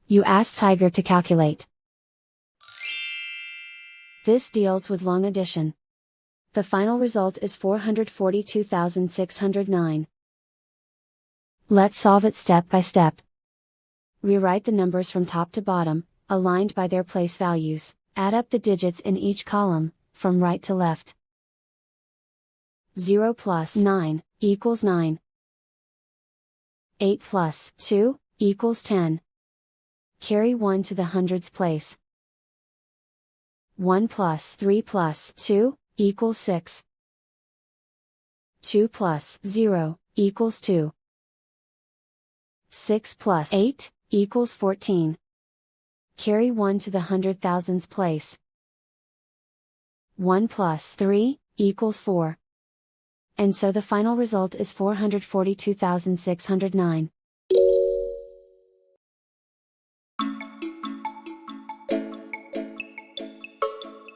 You ask Tiger to calculate. This deals with long addition. The final result is 442,609. Let's solve it step by step. Rewrite the numbers from top to bottom, aligned by their place values. Add up the digits in each column, from right to left. 0 plus 9 equals 9. 8 plus 2 equals 10. Carry 1 to the hundreds place. 1 plus 3 plus 2 equals 6. 2 plus 0 equals 2. 6 plus 8 equals 14. Carry 1 to the hundred thousands place. 1 plus 3 equals 4. And so the final result is 442,609.